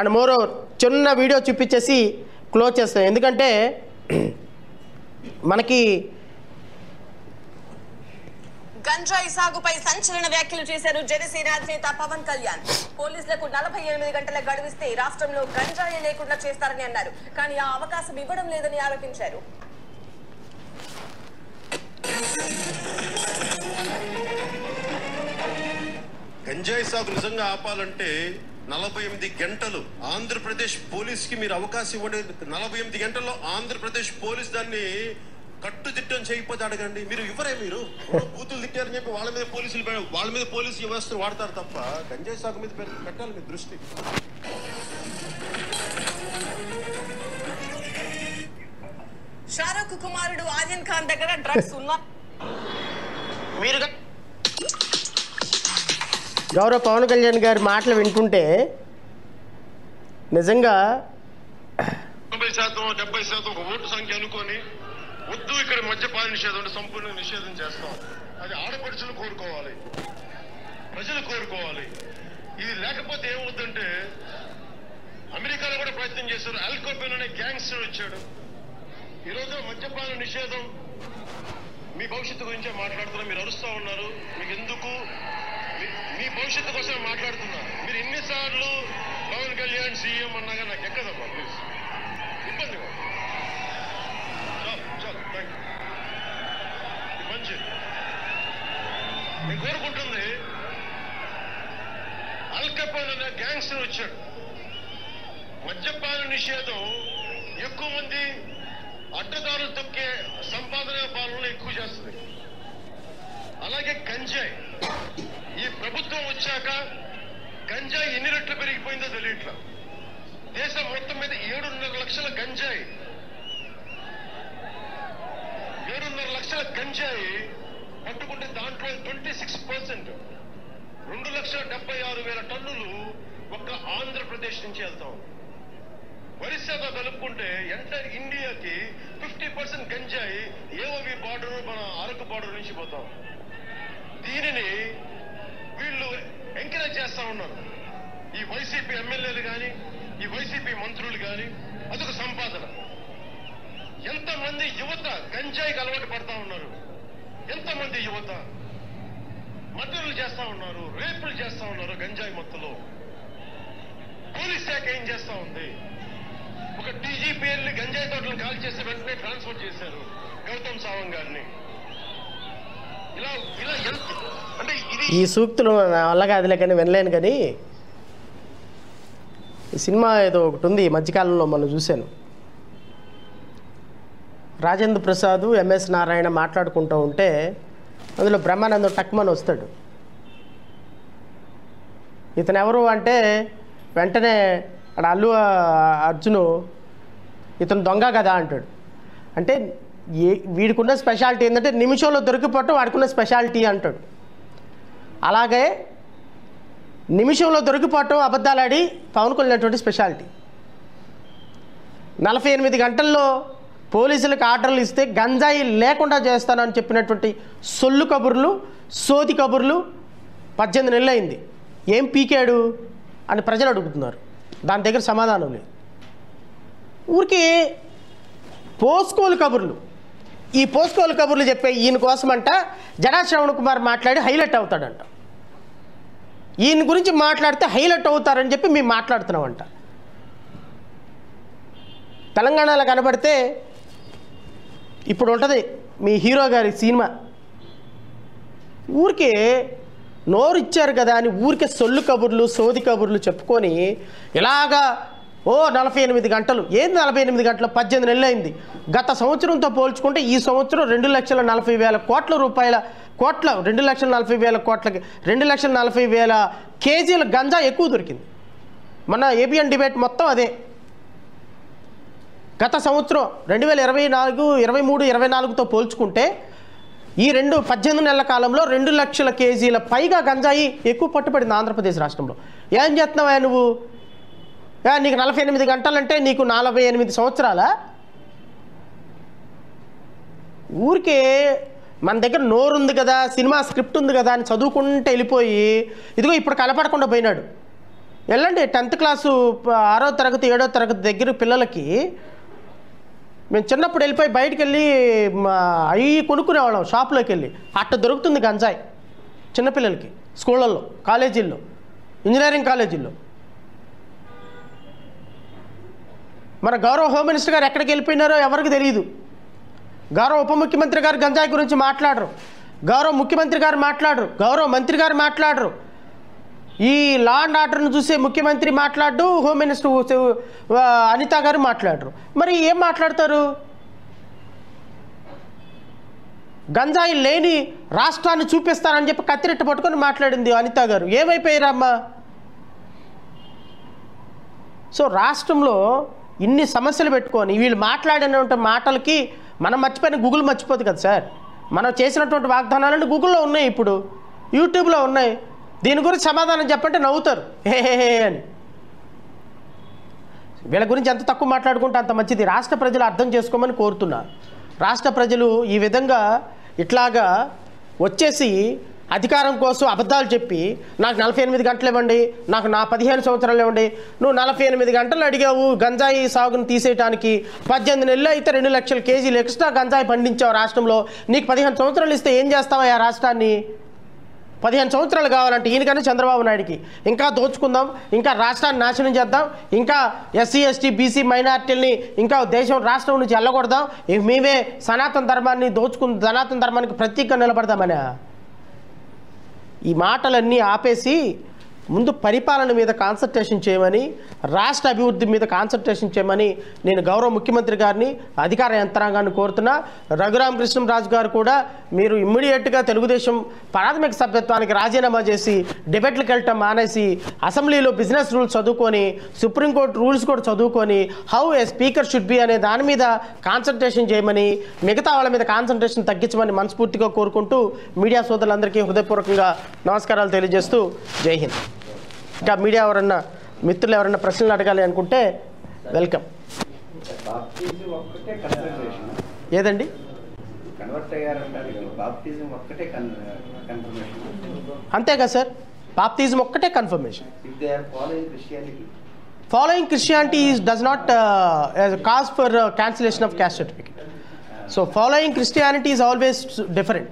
And moreover చిన్న video చూపించేసి close చేస్తాం. ఎందుకంటే మనకి గంజాయి సాగుపై సంచలన వ్యాఖ్యలు చేశారు జనసేన అధినేత పవన్ కళ్యాణ్. పోలీసులకు 48 గంటల గడువిస్తే రాష్ట్రంలో గంజాయి లేకుండా చేస్తారని అన్నారు. కానీ ఆ అవకాశం ఇవ్వడం లేదని ఆరోపించారు. గంజాయి సాగు నిజంగా ఆపాలంటే 48 గంటలు ఆంధ్రప్రదేశ్ పోలీస్కి మీరు అవకాశం ఇవ్వండి. 48 గంటల్లో ఆంధ్రప్రదేశ్ పోలీస్ దాన్ని కట్టుదిట్టం చేయకపోతే అడగండి. మీరు ఇవ్వరే, మీరు బూతులు తిట్టారని చెప్పి వాళ్ళ మీద పోలీసు వ్యవస్థను వాడతారు తప్ప గంజాయి సాగు మీద పెట్టాలి మీ దృష్టి. షారూక్ కుమారుడు ఆర్యన్ ఖాన్ దగ్గర డ్రగ్స్ ఉన్నా మీరు గౌరవ పవన్ కళ్యాణ్ గారి మాటలు వింటుంటే నిజంగా 90%, 70% ఒక ఓటు సంఖ్య అనుకొని వద్దు ఇక్కడ మద్యపాన నిషేధం సంపూర్ణ నిషేధం చేస్తాం. అది ఆడపడుచులు కోరుకోవాలి, ప్రజలు కోరుకోవాలి. ఇది లేకపోతే ఏమవుతుందంటే అమెరికాలో కూడా ప్రయత్నం చేశారు. ఆల్కోపెన్ అనే గ్యాంగ్స్టర్ వచ్చాడు. ఈరోజు మద్యపాన నిషేధం మీ భవిష్యత్తు గురించే మాట్లాడుతున్నారు. మీరు అరుస్తూ ఉన్నారు. మీకు ఎందుకు? మీ భవిష్యత్తు కోసం మాట్లాడుతున్నారు. మీరు ఎన్నిసార్లు పవన్ కళ్యాణ్ సీఎం అన్నాగా నాకు ఎక్కదమ్మా, ప్లీజ్. ఇబ్బంది చాలు థ్యాంక్ యూ. మంచి నేను కోరుకుంటుంది ఆల్కపాన్ అనే గ్యాంగ్స్టర్ వచ్చాడు. మద్యపాన నిషేధం ఎక్కువ మంది అడ్డదారులు తొక్కే సంపాదన పాలన ఎక్కువ చేస్తుంది. అలాగే గంజాయి ఈ ప్రభుత్వం వచ్చాక గంజాయి ఎన్ని రెట్లు పెరిగిపోయిందో తెలియట్లా. దేశం మొత్తం మీద 7.5 లక్షల గంజాయి 7.5 లక్షల గంజాయి పట్టుకుంటే దాంట్లో 26% 2,76,000 టన్నులు ఒక్క ఆంధ్రప్రదేశ్ నుంచి వెళ్తాం. ఒరిస్సాతో కలుపుకుంటే ఎంటైర్ ఇండియాకి 50% గంజాయి ఏఓవి బార్డర్ మన అరకు బార్డర్ నుంచి పోతాం. దీనిని వీళ్ళు ఎంకరేజ్ చేస్తా ఉన్నారు. ఈ వైసీపీ ఎమ్మెల్యేలు కానీ ఈ వైసీపీ మంత్రులు కానీ అదొక సంపాదన. ఎంతమంది యువత గంజాయికి అలవాటు పడతా ఉన్నారు. ఎంతమంది యువత మర్డర్లు చేస్తా ఉన్నారు, రేపులు చేస్తా ఉన్నారు గంజాయి మొత్తంలో. పోలీస్ శాఖ ఏం చేస్తా ఉంది? ఒక డీజీపీఎల్ని గంజాయి తోటలను కాల్ చేసి వెంటనే ట్రాన్స్ఫర్ చేశారు గౌతమ్ సావంగ్ గారిని. ఇలా ఇలా అంటే ఈ సూక్తులు నా వల్ల కాదులే కానీ వినలేను. కానీ ఈ సినిమా ఏదో ఒకటి ఉంది ఈ మధ్యకాలంలో మనం చూశాను. రాజేంద్ర ప్రసాద్ ఎంఎస్ నారాయణ మాట్లాడుకుంటూ ఉంటే అందులో బ్రహ్మానందం టక్మన్ వస్తాడు. ఇతను ఎవరు అంటే వెంటనే అక్కడ అల్లు అర్జును ఇతను దొంగ కదా అంటాడు. అంటే వీడికున్న స్పెషాలిటీ ఏంటంటే నిమిషంలో దొరికిపోవటం వాడికున్న స్పెషాలిటీ అంటాడు. అలాగే నిమిషంలో దొరికిపోవటం అబద్ధాలాడి పవన్ కళ్యాణ్ స్పెషాలిటీ. 48 గంటల్లో పోలీసులకు ఆర్డర్లు ఇస్తే గంజాయి లేకుండా చేస్తానని చెప్పినటువంటి సొల్లు కబుర్లు, సోది కబుర్లు 18 నెలలు అయింది. ఏం పీకాడు అని ప్రజలు అడుగుతున్నారు. దాని దగ్గర సమాధానం లేదు. ఊరికే పోస్కోలు కబుర్లు. ఈ పోస్కోలు కబుర్లు చెప్పే ఈయన కోసమంట జడా శ్రవణ్ కుమార్ మాట్లాడి హైలైట్ అవుతాడంట. ఈయన గురించి మాట్లాడితే హైలైట్ అవుతారని చెప్పి మేము మాట్లాడుతున్నామంట. తెలంగాణలో కనబడితే ఇప్పుడు ఉంటుంది మీ హీరో గారి సినిమా. ఊరికే నోరు ఇచ్చారు కదా అని ఊరికే సొల్లు కబుర్లు, సోది కబుర్లు చెప్పుకొని ఇలాగా 48 గంటలు. ఏంది 48 గంటలు? 18 నెలలు అయింది. గత సంవత్సరంతో పోల్చుకుంటే ఈ సంవత్సరం 2,40,000 కోట్ల రూపాయల 2,40,000 కోట్లకి 2,40,000 కేజీల గంజా ఎక్కువ దొరికింది. మన ఏబిఎన్ డిబేట్ మొత్తం అదే. గత సంవత్సరం 2024, 23, 24తో పోల్చుకుంటే ఈ 18 నెలల కాలంలో 2 లక్షల కేజీల పైగా గంజాయి ఎక్కువ పట్టుబడింది ఆంధ్రప్రదేశ్ రాష్ట్రంలో. ఏం చేస్తున్నావా నువ్వు? నీకు 48 గంటలంటే నీకు 48 సంవత్సరాలా? ఊరికే మన దగ్గర నోరు ఉంది కదా, సినిమా స్క్రిప్ట్ ఉంది కదా అని చదువుకుంటే వెళ్ళిపోయి ఇదిగో ఇప్పుడు కనపడకుండా పోయినాడు. వెళ్ళండి 10th క్లాసు 6వ తరగతి 7వ తరగతి దగ్గర పిల్లలకి మేము చిన్నప్పుడు వెళ్ళిపోయి బయటికి వెళ్ళి అవి కొనుక్కునేవాళ్ళం షాప్లోకి వెళ్ళి. అట్ట దొరుకుతుంది గంజాయి చిన్నపిల్లలకి స్కూళ్ళల్లో, కాలేజీల్లో, ఇంజనీరింగ్ కాలేజీల్లో. మన గౌరవ హోమ్ మినిస్టర్ గారు ఎక్కడికి వెళ్ళిపోయినారో ఎవరికి తెలియదు. గౌరవ ఉప ముఖ్యమంత్రి గారు గంజాయి గురించి మాట్లాడరు, గౌరవ ముఖ్యమంత్రి గారు మాట్లాడరు, గౌరవ మంత్రి గారు మాట్లాడరు. ఈ లా అండ్ ఆర్డర్ను చూసే ముఖ్యమంత్రి మాట్లాడు, హోమ్ మినిస్టర్ అనిత గారు మాట్లాడరు. మరి ఏం మాట్లాడతారు? గంజాయి లేని రాష్ట్రాన్ని చూపిస్తానని చెప్పి కత్తిరెట్ట పట్టుకొని మాట్లాడింది అనిత గారు. ఏమైపోయారమ్మా? సో రాష్ట్రంలో ఇన్ని సమస్యలు పెట్టుకొని వీళ్ళు మాట్లాడినటువంటి మాటలకి మనం మర్చిపోయిన గూగుల్ మర్చిపోదు కదా సార్. మనం చేసినటువంటి వాగ్దానాలన్నీ గూగుల్లో ఉన్నాయి, ఇప్పుడు యూట్యూబ్లో ఉన్నాయి. దీని గురించి సమాధానం చెప్పంటే నవ్వుతారు హే అని. వీళ్ళ గురించి ఎంత తక్కువ మాట్లాడుకుంటే అంత మంచిది. రాష్ట్ర ప్రజలు అర్థం చేసుకోమని కోరుతున్నా. రాష్ట్ర ప్రజలు ఈ విధంగా ఇట్లాగా వచ్చేసి అధికారం కోసం అబద్ధాలు చెప్పి నాకు 48 గంటలు ఇవ్వండి, నాకు నా 15 సంవత్సరాలు ఇవ్వండి. నువ్వు 48 గంటలు అడిగావు గంజాయి సాగును తీసేయడానికి. 18 నెలలు అయితే 2 లక్షల కేజీలు ఎక్స్ట్రా గంజాయి పండించావు రాష్ట్రంలో. నీకు 15 సంవత్సరాలు ఇస్తే ఏం చేస్తావా ఆ రాష్ట్రాన్ని? 15 సంవత్సరాలు కావాలంటే ఈయనకన్నా చంద్రబాబు నాయుడికి ఇంకా దోచుకుందాం, ఇంకా రాష్ట్రాన్ని నాశనం చేద్దాం, ఇంకా ఎస్సీ ఎస్టీ బీసీ మైనార్టీలని ఇంకా దేశం రాష్ట్రం నుంచి వెళ్ళకూడదాం, మేమే సనాతన ధర్మాన్ని సనాతన ధర్మానికి ప్రతీకగా నిలబడదామనే. ఈ మాటలన్నీ ఆపేసి ముందు పరిపాలన మీద కాన్సన్ట్రేషన్ చేయమని, రాష్ట్ర అభివృద్ధి మీద కాన్సన్ట్రేషన్ చేయమని నేను గౌరవ ముఖ్యమంత్రి గారిని, అధికార యంత్రాంగాన్ని కోరుతున్నా. రఘురామకృష్ణరాజు గారు కూడా మీరు ఇమ్మీడియట్గా తెలుగుదేశం ప్రాథమిక సభ్యత్వానికి రాజీనామా చేసి డిబేట్లకు వెళ్ళటం మానేసి అసెంబ్లీలో బిజినెస్ రూల్స్ చదువుకొని, సుప్రీంకోర్టు రూల్స్ కూడా చదువుకొని how A speaker should be అనే దాని మీద కాన్సన్ట్రేషన్ చేయమని, మిగతా వాళ్ళ మీద కాన్సన్ట్రేషన్ తగ్గించమని మనస్ఫూర్తిగా కోరుకుంటూ మీడియా సోదరులందరికీ హృదయపూర్వకంగా నమస్కారాలు తెలియజేస్తూ జై హింద్. ఇంకా మీడియా ఎవరన్నా మిత్రులు ఎవరన్నా ప్రశ్నలు అడగాలి అనుకుంటే వెల్కమ్. ఏదండి? అంతే కదా సార్, బాప్టిజం ఒక్కటే confirmation. Following Christianity does not cause for cancellation of caste certificate. So following Christianity is always different.